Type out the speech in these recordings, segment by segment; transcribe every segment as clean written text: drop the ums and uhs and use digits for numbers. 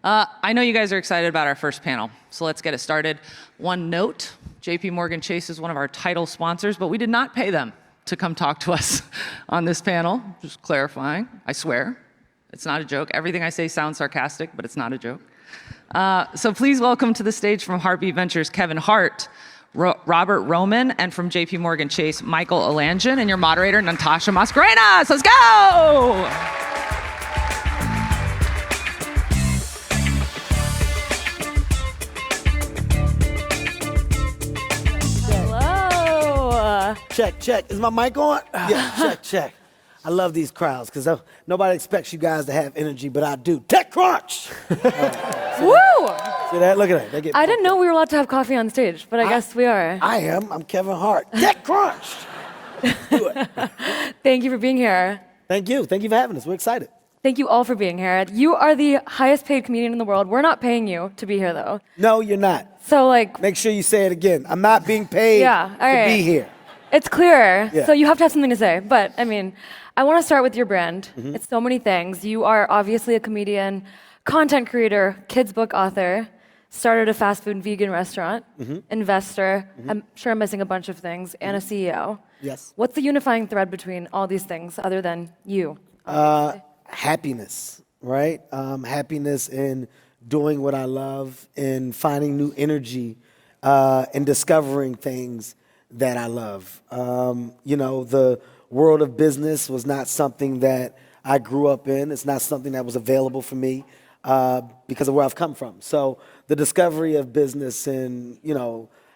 I know you guys are excited about our first panel, so let's get it started. One note, JP Morgan Chase is one of our title sponsors, but we did not pay them to come talk to us on this panel. Just clarifying, I swear. It's not a joke. Everything I say sounds sarcastic, but it's not a joke. So please welcome to the stage from Hartbeat Ventures, Kevin Hart, Robert Roman, and from JP Morgan Chase, Michael Alanjan, and your moderator, Natasha Mascarenas. Let's go! Hello. Check. Is my mic on? Yeah, check. I love these crowds because nobody expects you guys to have energy, but I do. TechCrunch! Woo! See that? Look at that. I didn't know we were allowed to have coffee on stage, but I guess we are. I am. I'm Kevin Hart. TechCrunch! Do it. Thank you for being here. Thank you. Thank you for having us. We're excited. Thank you all for being here. You are the highest paid comedian in the world. We're not paying you to be here, though. No, you're not. So, like... Make sure you say it again. I'm not being paid to be here. It's clear. Yeah. So you have to have something to say. But, I mean, I want to start with your brand. Mm-hmm. It's so many things. You are obviously a comedian, content creator, kids book author, started a fast food and vegan restaurant, investor, I'm sure I'm missing a bunch of things, and a CEO. Yes. What's the unifying thread between all these things other than you? Happiness, right? Happiness in doing what I love, in finding new energy, and discovering things that I love. The world of business was not something that I grew up in. It's not something that was available for me because of where I've come from. So the discovery of business and,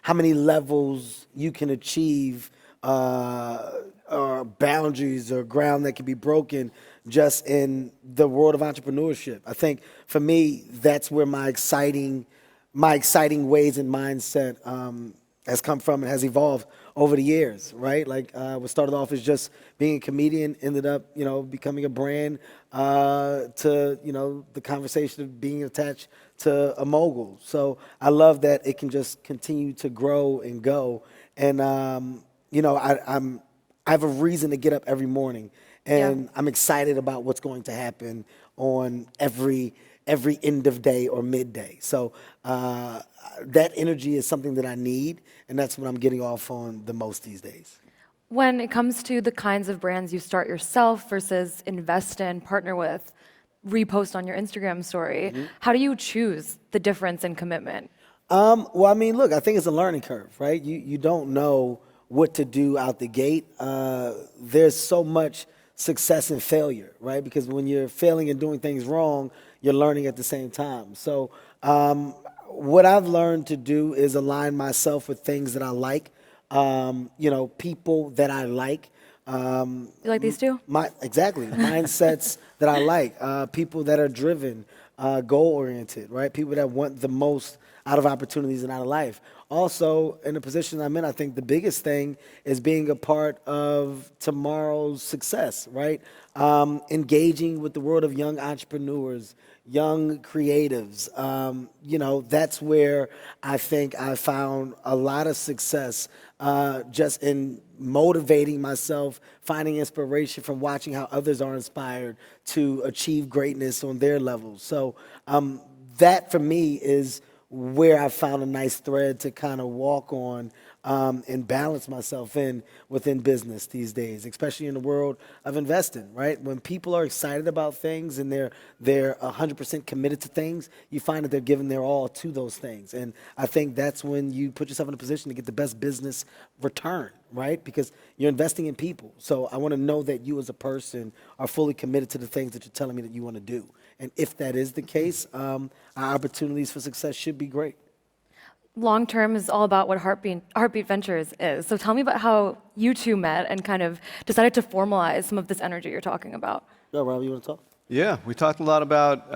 how many levels you can achieve or boundaries or ground that can be broken just in the world of entrepreneurship. I think for me, that's where my exciting ways and mindset has come from and has evolved over the years, right? Like what started off as just being a comedian ended up, becoming a brand to, the conversation of being attached to a mogul. So I love that it can just continue to grow and go. And, I have a reason to get up every morning, and I'm excited about what's going to happen on every end of day or midday. So that energy is something that I need, and that's what I'm getting off on the most these days. When it comes to the kinds of brands you start yourself versus invest in, partner with, repost on your Instagram story, how do you choose the difference in commitment? Well, I mean, look, I think it's a learning curve, right? You don't know what to do out the gate. There's so much success and failure, right? Because when you're failing and doing things wrong, you're learning at the same time. So what I've learned to do is align myself with things that I like, people that I like. You like these two? Exactly. Mindsets that I like. People that are driven, goal-oriented, right? People that want the most out of opportunities and out of life. Also, in the position I'm in, I think the biggest thing is being a part of tomorrow's success, right? Engaging with the world of young entrepreneurs, young creatives. That's where I think I found a lot of success just in motivating myself, finding inspiration from watching how others are inspired to achieve greatness on their levels. So that for me is where I found a nice thread to kind of walk on and balance myself within business these days, especially in the world of investing, right? When people are excited about things and they're 100% committed to things, you find that they're giving their all to those things. And I think that's when you put yourself in a position to get the best business return, right? Because you're investing in people. So I want to know that you as a person are fully committed to the things that you're telling me that you want to do. And if that is the case, our opportunities for success should be great. Long term is all about what Hartbeat Ventures is. So tell me about how you two met and kind of decided to formalize some of this energy you're talking about. Yeah, Rob, you want to talk? Yeah, we talked a lot about,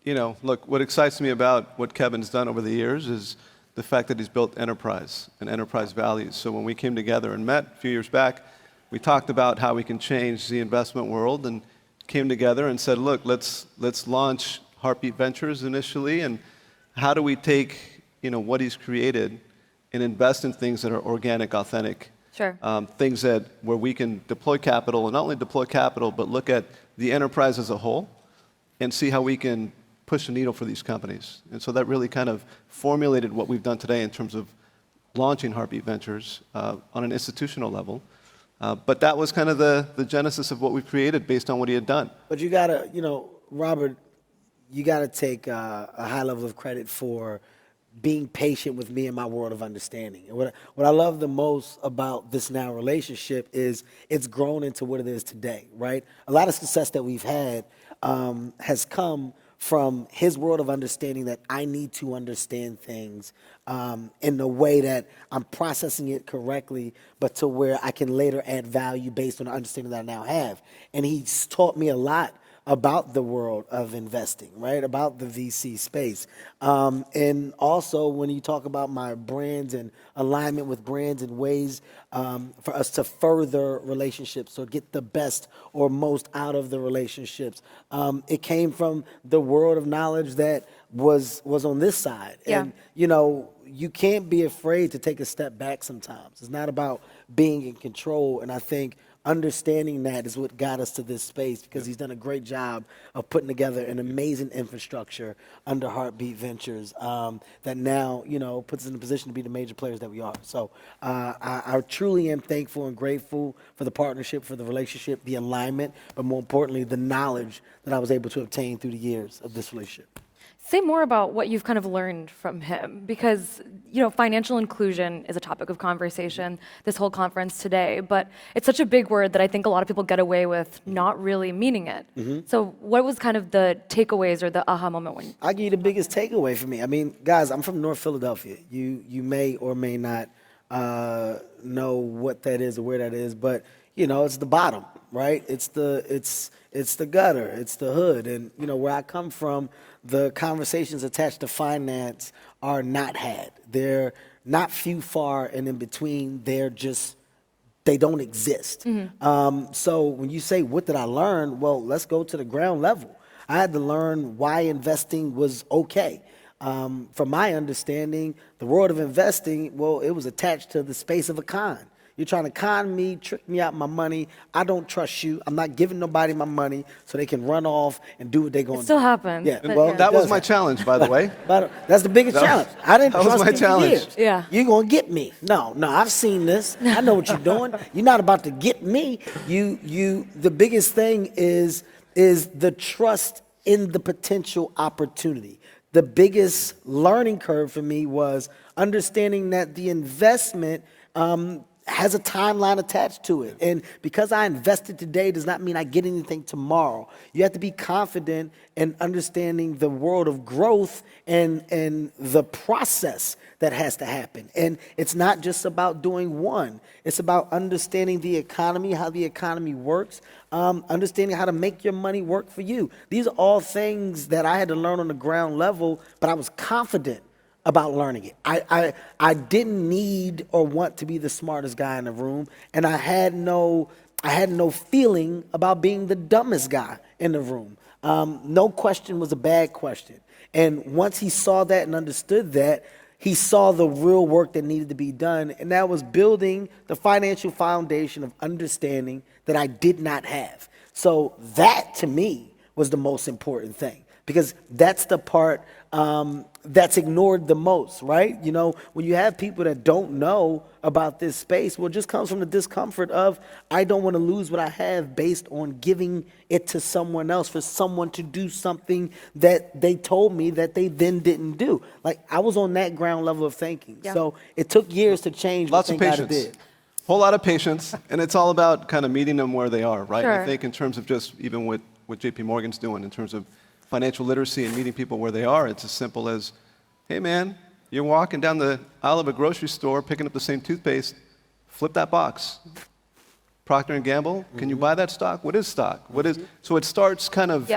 look, what excites me about what Kevin's done over the years is the fact that he's built enterprise and enterprise values. So when we came together and met a few years back, we talked about how we can change the investment world and came together and said, look, let's launch Hartbeat Ventures initially, and how do we take what he's created and invest in things that are organic, authentic, Sure. Things where we can deploy capital, and not only deploy capital, but look at the enterprise as a whole and see how we can push the needle for these companies. And so that really kind of formulated what we've done today in terms of launching Hartbeat Ventures on an institutional level. But that was kind of the genesis of what we created based on what he had done. But you gotta, Robert, you gotta take a high level of credit for being patient with me and my world of understanding. And what I love the most about this now relationship is it's grown into what it is today, right? A lot of success that we've had has come from his world of understanding that I need to understand things in the way that I'm processing it correctly, but to where I can later add value based on the understanding that I now have. And he's taught me a lot about the world of investing, right? About the VC space. And also when you talk about my brands and alignment with brands and ways for us to further relationships or get the best or most out of the relationships, it came from the world of knowledge that was on this side. Yeah. And, you can't be afraid to take a step back sometimes. It's not about being in control. And I think understanding that is what got us to this space, because he's done a great job of putting together an amazing infrastructure under Hartbeat Ventures that now, puts us in a position to be the major players that we are. So I truly am thankful and grateful for the partnership, for the relationship, the alignment, but more importantly, the knowledge that I was able to obtain through the years of this relationship. Say more about what you've kind of learned from him, because financial inclusion is a topic of conversation this whole conference today, but it's such a big word that I think a lot of people get away with not really meaning it. Mm-hmm. So what was kind of the takeaways or the aha moment when I'll give you the biggest takeaway for me. I mean, guys, I'm from North Philadelphia. You may or may not know what that is or where that is, but it's the bottom, right? It's the gutter, it's the hood, and where I come from, the conversations attached to finance are not had. They're not few, far, and in between. They don't exist. Mm-hmm. So when you say, what did I learn? Well, let's go to the ground level. I had to learn why investing was okay. From my understanding, the world of investing, well, it was attached to the space of a con. You're trying to con me, trick me out my money. I don't trust you. I'm not giving nobody my money so they can run off and do what they're going to do. It still happens. Yeah. Well, that was my challenge, by the way. But that's the biggest challenge. I didn't that trust was my you challenge. for years. Yeah. You're going to get me. No, I've seen this. I know what you're doing. You're not about to get me. The biggest thing is the trust in the potential opportunity. The biggest learning curve for me was understanding that the investment has a timeline attached to it. And because I invested today does not mean I get anything tomorrow. You have to be confident in understanding the world of growth and the process that has to happen. And it's not just about doing one. It's about understanding the economy, how the economy works, understanding how to make your money work for you. These are all things that I had to learn on the ground level, but I was confident about learning it. I didn't need or want to be the smartest guy in the room, and I had no feeling about being the dumbest guy in the room. No question was a bad question. And once he saw that and understood that, he saw the real work that needed to be done, and that was building the financial foundation of understanding that I did not have. So that, to me, was the most important thing, because that's the part that's ignored the most, right? When you have people that don't know about this space, well, it just comes from the discomfort of, I don't want to lose what I have based on giving it to someone else for someone to do something that they told me that they then didn't do. Like, I was on that ground level of thinking. Yeah. So it took years to change. Lots of patience. Whole lot of patience, and it's all about kind of meeting them where they are, right? Sure. I think in terms of just even what JP Morgan's doing in terms of financial literacy and meeting people where they are, it's as simple as, hey man, you're walking down the aisle of a grocery store picking up the same toothpaste, flip that box. Procter & Gamble, can you buy that stock? What is stock? What is? So it starts kind of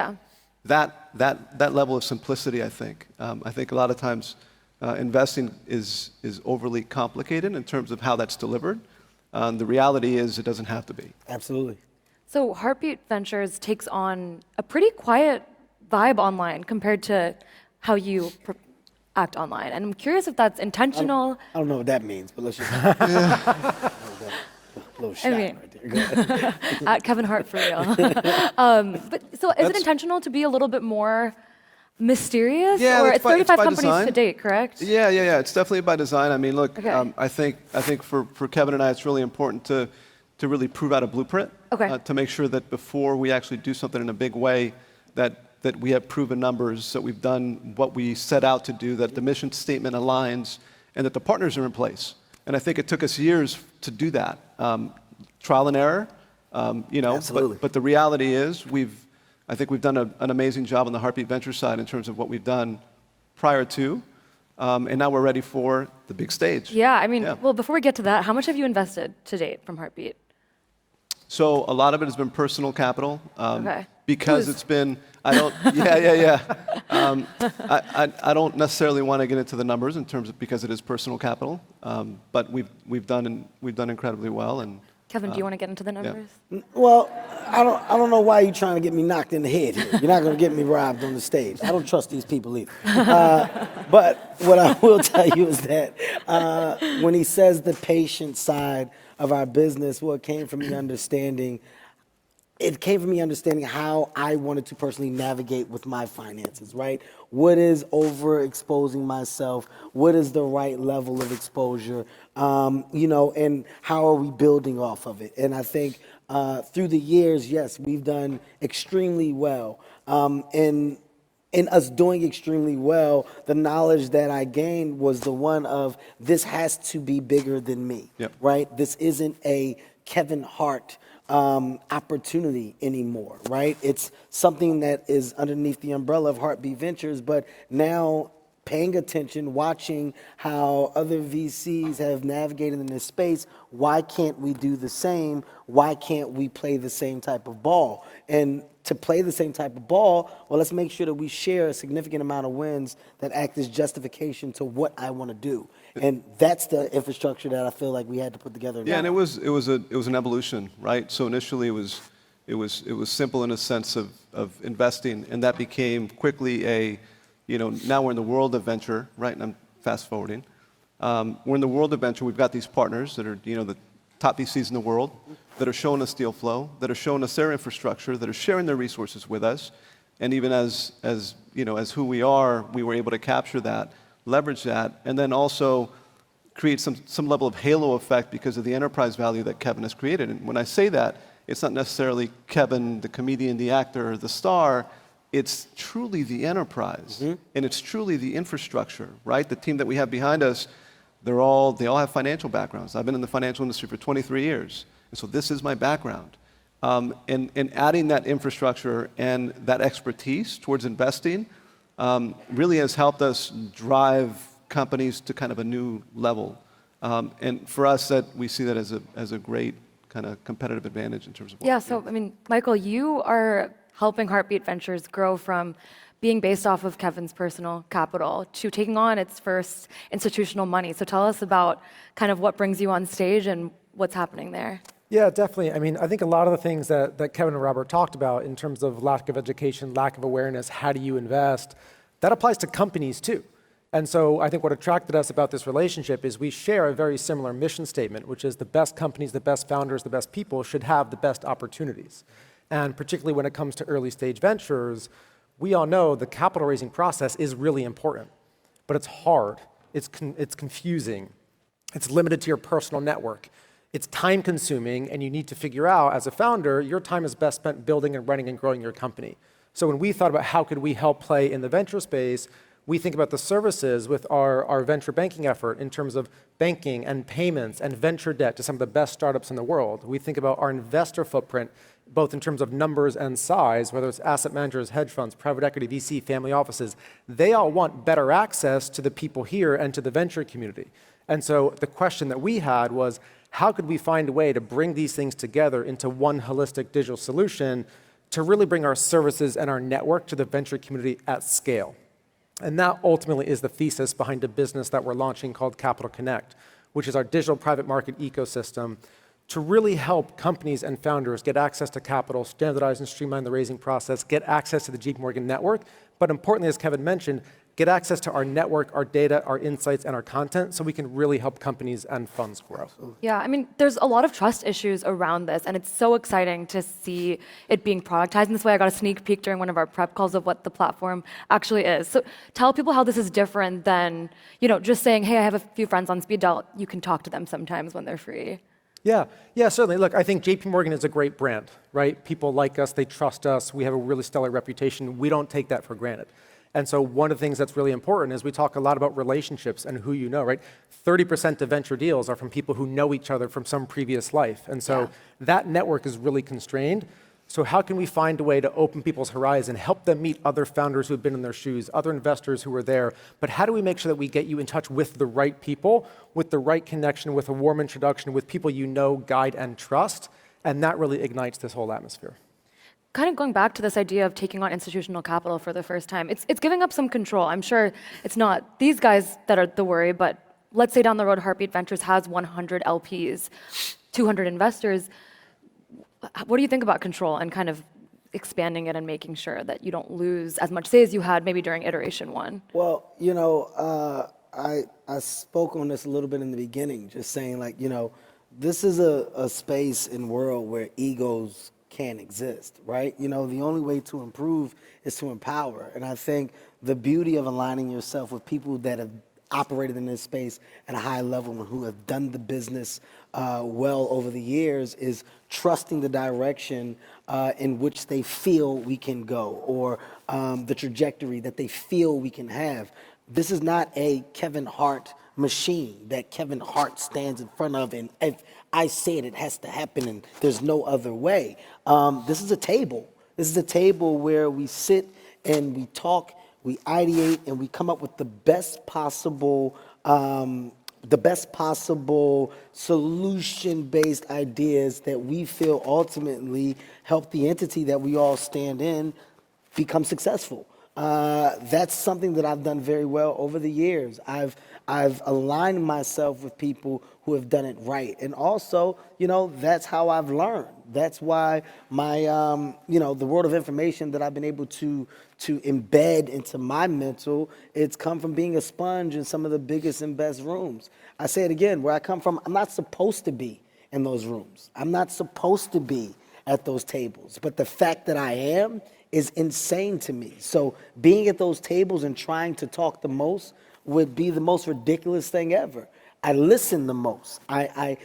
that level of simplicity, I think. I think a lot of times investing is overly complicated in terms of how that's delivered. The reality is it doesn't have to be. Absolutely. So Hartbeat Ventures takes on a pretty quiet vibe online compared to how you act online. And I'm curious if that's intentional. I don't know what that means, but let's just... a little shot right there. At Kevin Hart for real. But so is it intentional to be a little bit more mysterious? Yeah, or it's it's by- it's 35 by companies design. to date, correct? Yeah. It's definitely by design. I mean, look, Okay. I think for Kevin and I, it's really important to really prove out a blueprint. Okay. To make sure that before we actually do something in a big way, that we have proven numbers, that we've done what we set out to do, that the mission statement aligns, and that the partners are in place. And I think it took us years to do that. Trial and error, Absolutely. But the reality is I think we've done an amazing job on the Hartbeat Venture side in terms of what we've done prior to, and now we're ready for the big stage. Yeah, I mean, Yeah. well, before we get to that, how much have you invested to date from Hartbeat? So a lot of it has been personal capital. Okay. Because Whose? it's been, yeah. I don't necessarily want to get into the numbers in terms of because it is personal capital, but we've done incredibly well. And Kevin, do you want to get into the numbers? Well, I don't know why you're trying to get me knocked in the head here. You're not going to get me robbed on the stage. I don't trust these people either. But what I will tell you is that when he says the patient side of our business, it came from me understanding how I wanted to personally navigate with my finances, right? What is overexposing myself? What is the right level of exposure? And how are we building off of it? And I think through the years, yes, we've done extremely well. In us doing extremely well, the knowledge that I gained was the one of this has to be bigger than me, Yep. right? This isn't a Kevin Hart opportunity anymore, right? It's something that is underneath the umbrella of Hartbeat Ventures, but now paying attention, watching how other VCs have navigated in this space, why can't we do the same? Why can't we play the same type of ball? And to play the same type of ball, well, let's make sure that we share a significant amount of wins that act as justification to what I want to do. And that's the infrastructure that I feel like we had to put together. yeah, now. and it was an evolution, right? So initially it was simple in a sense of investing, and that became quickly now we're in the world of venture, right? And I'm fast forwarding. We're in the world of venture. We've got these partners that are the top VCs in the world that are showing us deal flow, that are showing us their infrastructure, that are sharing their resources with us, and even as who we are, we were able to capture that, leverage that, and then also create some level of halo effect because of the enterprise value that Kevin has created. And when I say that, it's not necessarily Kevin, the comedian, the actor, the star. It's truly the enterprise, and it's truly the infrastructure, right? The team that we have behind us, they all have financial backgrounds. I've been in the financial industry for 23 years, and so this is my background. And adding that infrastructure and that expertise towards investing really has helped us drive companies to kind of a new level. And for us, that we see that as a great kind of competitive advantage in terms of what Yeah, we do. so, I mean, Michael, you are helping Hartbeat Ventures grow from being based off of Kevin's personal capital to taking on its first institutional money. So tell us about kind of what brings you on stage and what's happening there. Yeah, definitely. I mean, I think a lot of the things that Kevin and Robert talked about in terms of lack of education, lack of awareness, how do you invest, that applies to companies too. And so I think what attracted us about this relationship is we share a very similar mission statement, which is the best companies, the best founders, the best people should have the best opportunities. And particularly when it comes to early stage ventures, we all know the capital raising process is really important, but it's hard, it's confusing, it's limited to your personal network. It's time consuming, and you need to figure out, as a founder, your time is best spent building and running and growing your company. So when we thought about how could we help play in the venture space, we think about the services with our venture banking effort in terms of banking and payments and venture debt to some of the best startups in the world. We think about our investor footprint, both in terms of numbers and size, whether it's asset managers, hedge funds, private equity, VC, family offices. They all want better access to the people here and to the venture community. And so the question that we had was, how could we find a way to bring these things together into one holistic digital solution to really bring our services and our network to the venture community at scale? And that ultimately is the thesis behind a business that we're launching called Capital Connect, which is our digital private market ecosystem to really help companies and founders get access to capital, standardize and streamline the raising process, get access to the JP Morgan network, but importantly, as Kevin mentioned, get access to our network, our data, our insights, and our content so we can really help companies and funds grow. Yeah, I mean, there's a lot of trust issues around this, and it's so exciting to see it being productized in this way. I got a sneak peek during one of our prep calls of what the platform actually is. So tell people how this is different than, just saying, hey, I have a few friends on speed dial. You can talk to them sometimes when they're free. Yeah, certainly. Look, I think JP Morgan is a great brand, right? People like us, they trust us, we have a really stellar reputation. We don't take that for granted. And so one of the things that's really important is we talk a lot about relationships and who you know, right? 30% of venture deals are from people who know each other from some previous life. And so that network is really constrained. So how can we find a way to open people's horizon, help them meet other founders who've been in their shoes, other investors who were there, but how do we make sure that we get you in touch with the right people, with the right connection, with a warm introduction, with people you know, guide, and trust, and that really ignites this whole atmosphere. Kind of going back to this idea of taking on institutional capital for the first time, it's giving up some control. I'm sure it's not these guys that are the worry, but let's say down the road Hartbeat Ventures has 100 LPs, 200 investors. What do you think about control and kind of expanding it and making sure that you don't lose as much say as you had maybe during iteration 1? Well, I spoke on this a little bit in the beginning, just saying this is a space and world where egos can't exist, right? The only way to improve is to empower. And I think the beauty of aligning yourself with people that have operated in this space at a high level and who have done the business well over the years is trusting the direction in which they feel we can go, or the trajectory that they feel we can have. This is not a Kevin Hart machine that Kevin Hart stands in front of, and if I say it, it has to happen, and there's no other way. This is a table. This is a table where we sit and we talk, we ideate, and we come up with the best possible solution-based ideas that we feel ultimately help the entity that we all stand in become successful. That's something that I've done very well over the years. I've aligned myself with people who have done it right. And also, that's how I've learned. That's why my, the world of information that I've been able to embed into my mental, it's come from being a sponge in some of the biggest and best rooms. I say it again, where I come from, I'm not supposed to be in those rooms. I'm not supposed to be at those tables. But the fact that I am is insane to me. So being at those tables and trying to talk the most would be the most ridiculous thing ever. I listen the most. I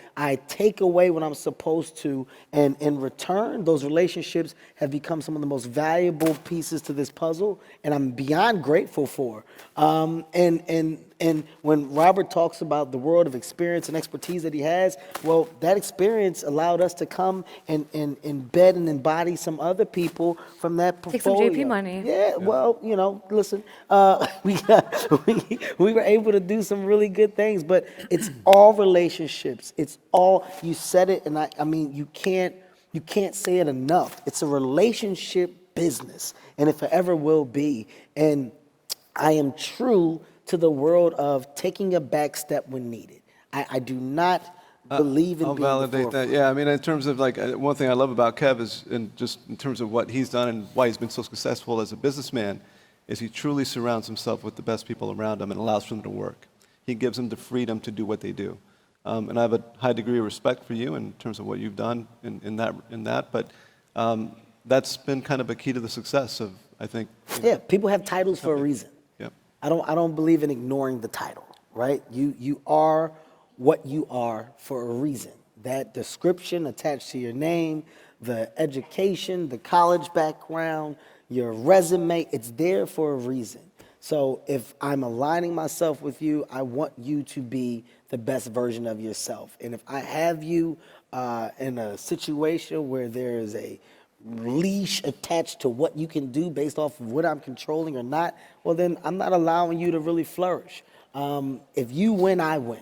take away what I'm supposed to, and in return, those relationships have become some of the most valuable pieces to this puzzle, and I'm beyond grateful for. And when Robert talks about the world of experience and expertise that he has, well, that experience allowed us to come and embed and embody some other people from that portfolio. Take some JP money. Yeah, well, listen, we were able to do some really good things, but it's all relationships. It's all, you said it, and I mean, you can't say it enough. It's a relationship business, and it forever will be. And I am true to the world of taking a back step when needed. I do not believe in I'll being the validate that. forefront. Yeah, I mean, in terms of one thing I love about Kev is, just in terms of what he's done and why he's been so successful as a businessman, is he truly surrounds himself with the best people around him and allows for them to work. He gives them the freedom to do what they do. And I have a high degree of respect for you in terms of what you've done in that. But that's been kind of a key to the success of, I think. Yeah, people have titles for a reason. Yeah. I don't believe in ignoring the title, right? You are what you are for a reason. That description attached to your name, the education, the college background, your resume, it's there for a reason. So if I'm aligning myself with you, I want you to be the best version of yourself. And if I have you in a situation where there is a leash attached to what you can do based off of what I'm controlling or not, well, then I'm not allowing you to really flourish. If you win, I win.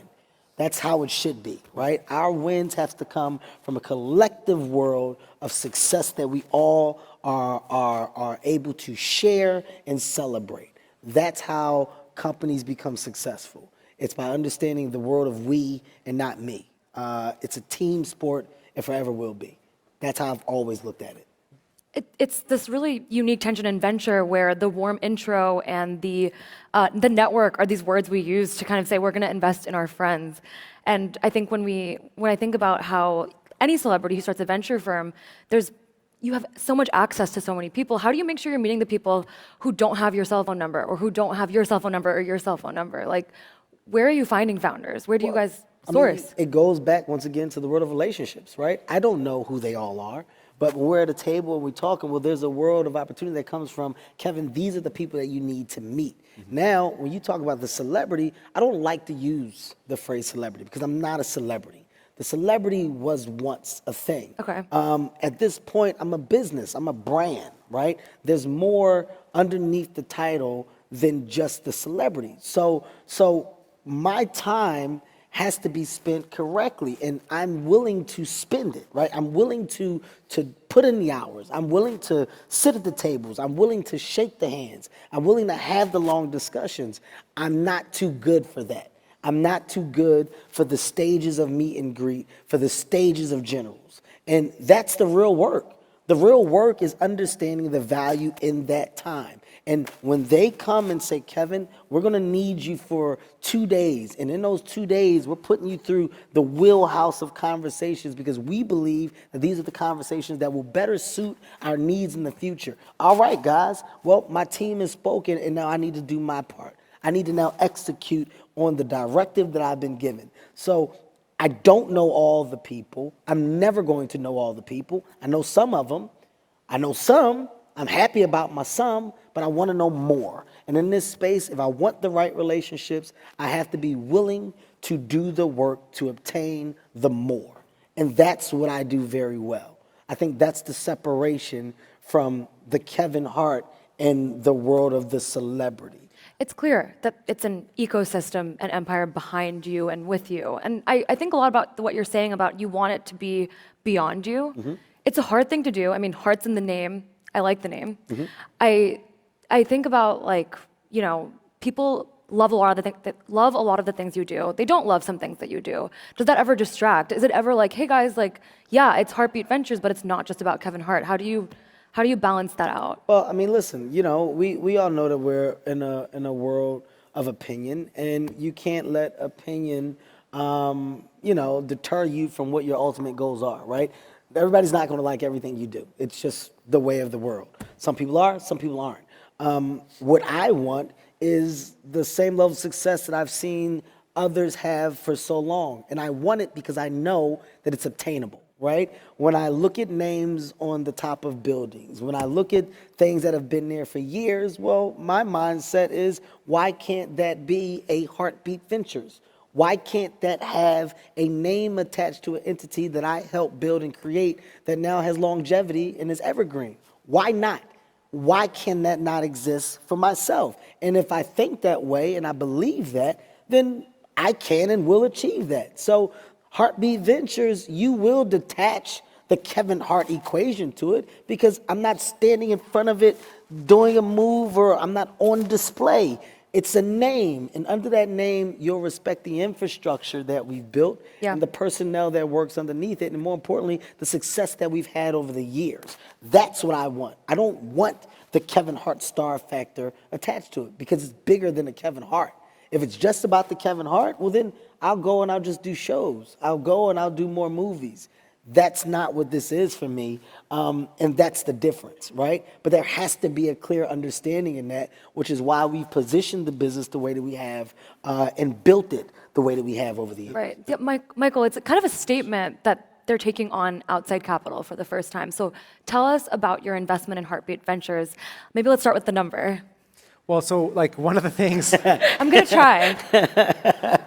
That's how it should be, right? Our wins have to come from a collective world of success that we all are able to share and celebrate. That's how companies become successful. It's by understanding the world of we and not me. It's a team sport and forever will be. That's how I've always looked at it. it's this really unique tension in venture where the warm intro and the network are these words we use to kind of say we're going to invest in our friends. And I think when I think about how any celebrity who starts a venture firm, you have so much access to so many people. How do you make sure you're meeting the people who don't have your cell phone number or who don't have your cell phone number or your cell phone number? Like, where are you finding founders? Where do you guys source? It goes back once again to the world of relationships, right? I don't know who they all are, but when we're at a table and we're talking, well, there's a world of opportunity that comes from, Kevin, these are the people that you need to meet. Now, when you talk about the celebrity, I don't like to use the phrase celebrity because I'm not a celebrity. The celebrity was once a thing. Okay. At this point, I'm a business, I'm a brand, right? There's more underneath the title than just the celebrity. So my time has to be spent correctly, and I'm willing to spend it, right? I'm willing to put in the hours. I'm willing to sit at the tables. I'm willing to shake the hands. I'm willing to have the long discussions. I'm not too good for that. I'm not too good for the stages of meet and greet, for the stages of generals. And that's the real work. The real work is understanding the value in that time. And when they come and say, Kevin, we're going to need you for 2 days. And in those 2 days, we're putting you through the wheelhouse of conversations because we believe that these are the conversations that will better suit our needs in the future. All right, guys. Well, my team has spoken, and now I need to do my part. I need to now execute on the directive that I've been given. So I don't know all the people. I'm never going to know all the people. I know some of them. I know some. I'm happy about my some, but I want to know more. And in this space, if I want the right relationships, I have to be willing to do the work to obtain the more. And that's what I do very well. I think that's the separation from the Kevin Hart and the world of the celebrity. It's clear that it's an ecosystem and empire behind you and with you. And I think a lot about what you're saying about you want it to be beyond you. Mm-hmm. It's a hard thing to do. I mean, Hart's in the name. I like the name. Mm-hmm. I think about people love a lot of the things you do. They don't love some things that you do. Does that ever distract? Is it ever like, hey guys, yeah, it's Hartbeat Ventures, but it's not just about Kevin Hart. How do you balance that out? Well, I mean, listen, we all know that we're in a world of opinion, and you can't let opinion, deter you from what your ultimate goals are, right? Everybody's not going to like everything you do. It's just the way of the world. Some people are, some people aren't. What I want is the same level of success that I've seen others have for so long, and I want it because I know that it's obtainable. Right? When I look at names on the top of buildings, when I look at things that have been there for years, well, my mindset is, why can't that be a Hartbeat Ventures? Why can't that have a name attached to an entity that I helped build and create that now has longevity and is evergreen? Why not? Why can that not exist for myself? And if I think that way and I believe that, then I can and will achieve that. So Hartbeat Ventures, you will detach the Kevin Hart equation to it because I'm not standing in front of it doing a move or I'm not on display. It's a name, and under that name, you'll respect the infrastructure that we've built and the personnel that works underneath it, and more importantly, the success that we've had over the years. That's what I want. I don't want the Kevin Hart star factor attached to it because it's bigger than the Kevin Hart. If it's just about the Kevin Hart, well then I'll go and I'll just do shows. I'll go and I'll do more movies. That's not what this is for me, and that's the difference, right? But there has to be a clear understanding in that, which is why we've positioned the business the way that we have and built it the way that we have over the years. Right. Yeah, Michael, it's kind of a statement that they're taking on outside capital for the first time. So tell us about your investment in Hartbeat Ventures. Maybe let's start with the number. Well, so one of the things. I'm going to try.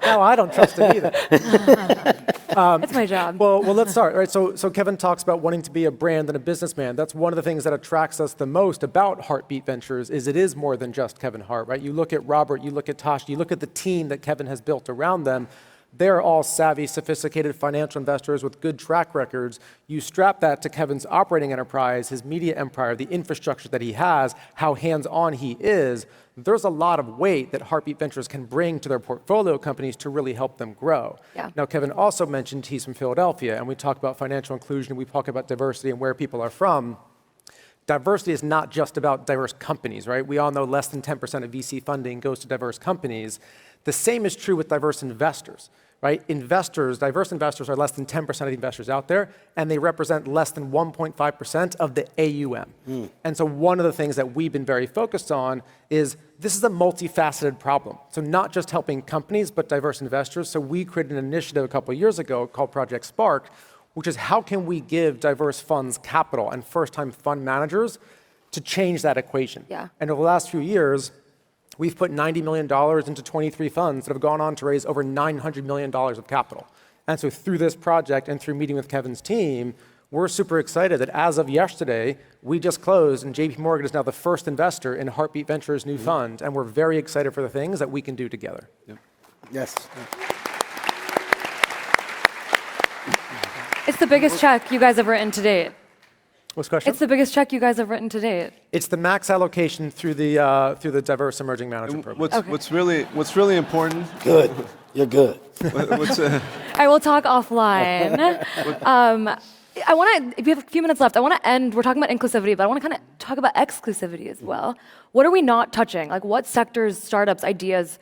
No, I don't trust him either. It's my job. Well, let's start. Right. So Kevin talks about wanting to be a brand and a businessman. That's one of the things that attracts us the most about Hartbeat Ventures is it is more than just Kevin Hart, right? You look at Robert, you look at Tosh, you look at the team that Kevin has built around them. They're all savvy, sophisticated financial investors with good track records. You strap that to Kevin's operating enterprise, his media empire, the infrastructure that he has, how hands-on he is. There's a lot of weight that Hartbeat Ventures can bring to their portfolio companies to really help them grow. Yeah. Now, Kevin also mentioned he's from Philadelphia, and we talk about financial inclusion, we talk about diversity and where people are from. diversity is not just about diverse companies, right? We all know less than 10% of VC funding goes to diverse companies. The same is true with diverse investors, right? Diverse investors are less than 10% of the investors out there, and they represent less than 1.5% of the AUM. And so one of the things that we've been very focused on is this is a multifaceted problem. So not just helping companies, but diverse investors. So we created an initiative a couple of years ago called Project Spark, which is how can we give diverse funds capital and first-time fund managers to change that equation. Yeah. And over the last few years, we've put $90 million into 23 funds that have gone on to raise over $900 million of capital. And so through this project and through meeting with Kevin's team, we're super excited that as of yesterday, we just closed and JP Morgan is now the first investor in Hartbeat Ventures' new fund. And we're very excited for the things that we can do together. Yep. Yes. It's the biggest check you guys have written to date. What's the question? It's the biggest check you guys have written to date. It's the max allocation through the diverse emerging management program. What's really important. Good. You're good. I will talk offline. I want to, if you have a few minutes left, I want to end, we're talking about inclusivity, but I want to kind of talk about exclusivity as well. What are we not touching? Like what sectors, startups, ideas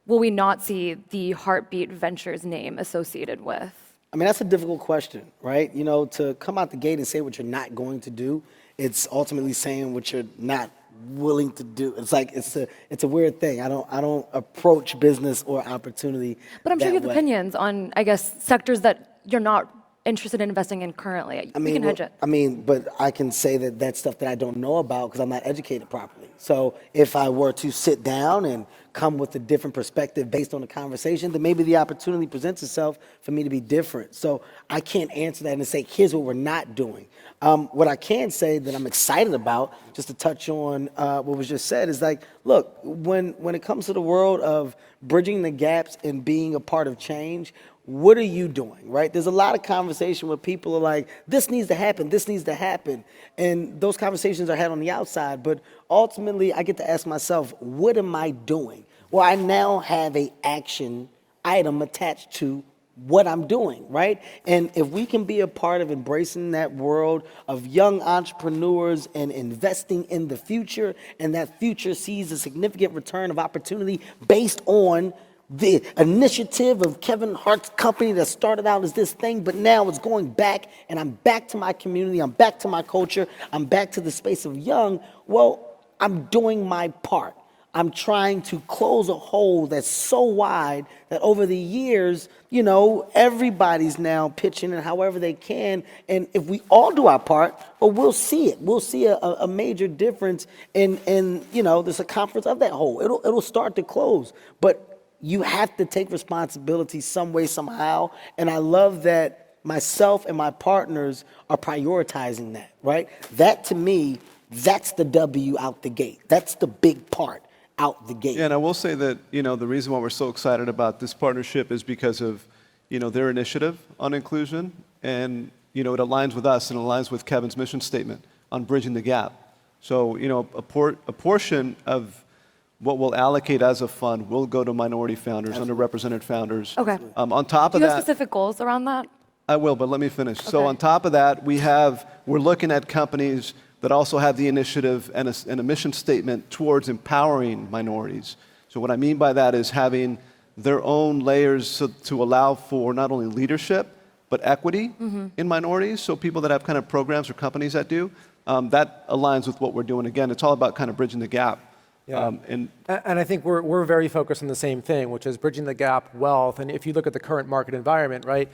will we not see the Hartbeat Ventures name associated with? I mean, that's a difficult question, right? You know, to come out the gate and say what you're not going to do, it's ultimately saying what you're not willing to do. It's like it's a weird thing. I don't approach business or opportunity. But I'm sure that you have way. opinions on, I guess, sectors that you're not interested in investing in currently. We can hedge it. I mean, but I can say that that's stuff that I don't know about because I'm not educated properly. So if I were to sit down and come with a different perspective based on the conversation, then maybe the opportunity presents itself for me to be different. So I can't answer that and say, here's what we're not doing. What I can say that I'm excited about, just to touch on what was just said, is like, look, when it comes to the world of bridging the gaps and being a part of change, what are you doing, right? There's a lot of conversation where people are like, this needs to happen, this needs to happen. And those conversations are had on the outside, but ultimately I get to ask myself, what am I doing? Well, I now have an action item attached to what I'm doing, right? And if we can be a part of embracing that world of young entrepreneurs and investing in the future, and that future sees a significant return of opportunity based on the initiative of Kevin Hart's company that started out as this thing, but now it's going back, and I'm back to my community, I'm back to my culture, I'm back to the space of young, well, I'm doing my part. I'm trying to close a hole that's so wide that over the years, you know, everybody's now pitching it however they can. And if we all do our part, well, we'll see it. We'll see a major difference in you know, the circumference of that hole. It'll start to close. But you have to take responsibility some way, somehow. And I love that myself and my partners are prioritizing that, right? That, to me, that's the W out the gate. That's the big part out the gate. Yeah, and I will say that, you know, the reason why we're so excited about this partnership is because of, you know, their initiative on inclusion, and, you know, it aligns with us and aligns with Kevin's mission statement on bridging the gap. So, you know, a portion of what we'll allocate as a fund will go to minority founders, underrepresented founders. Okay. On top of Do you have that, specific goals around that? I will, but let me finish. So Okay. on top of that, we're looking at companies that also have the initiative and a mission statement towards empowering minorities. So what I mean by that is having their own layers to allow for not only leadership, but equity in minorities. So people that have kind of programs or companies that do, that aligns with what we're doing. Again, it's all about kind of bridging the gap. Yeah. And I think we're very focused on the same thing, which is bridging the gap wealth. And if you look at the current market environment, right,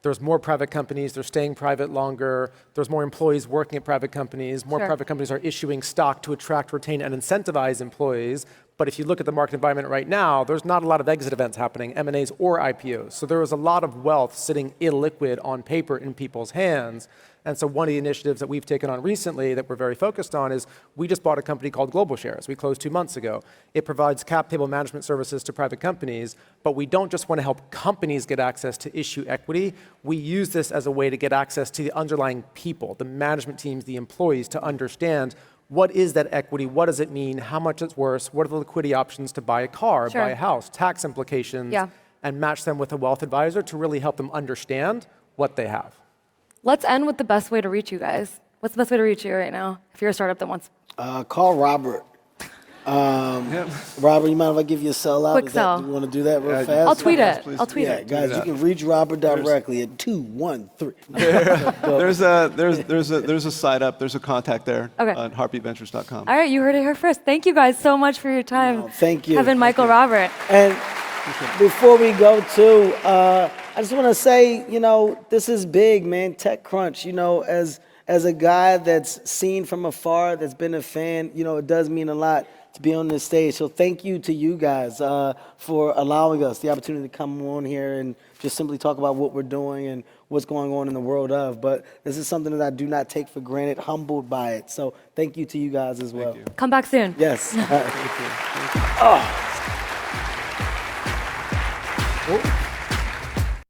there's more private companies, they're staying private longer, there's more employees working at private companies, more Sure. private companies are issuing stock to attract, retain, and incentivize employees. But if you look at the market environment right now, there's not a lot of exit events happening, M&As or IPOs. So there is a lot of wealth sitting illiquid on paper in people's hands. And so one of the initiatives that we've taken on recently that we're very focused on is we just bought a company called Global Shares. We closed 2 months ago. It provides cap table management services to private companies, but we don't just want to help companies get access to issue equity. We use this as a way to get access to the underlying people, the management teams, the employees, to understand what is that equity, what does it mean, how much it's worth, what are the liquidity options to buy a car, Sure. buy a house, tax implications, Yeah. and match them with a wealth advisor to really help them understand what they have. Let's end with the best way to reach you guys. What's the best way to reach you right now if you're a startup that wants? Call Robert. Robert, you mind if I give you a cell out? Quick Is that- cell. You want to do that real fast? I'll tweet Yes, it. please I'll do. tweet Yeah, it. guys, you can reach Robert directly at 213. There's a site up. There's a contact there Okay. on heartbeatventures.com. All right, you heard it here first. Thank you guys so much for your time. No, thank you. Kevin, Michael, Robert. And before we go too, I just want to say, this is big, man. TechCrunch, as a guy that's seen from afar, that's been a fan, it does mean a lot to be on this stage. So thank you to you guys for allowing us the opportunity to come on here and just simply talk about what we're doing and what's going on in the world of. But this is something that I do not take for granted, humbled by it. So thank you to you guys as well. you. Come back soon. Yes. Thank you. Oh.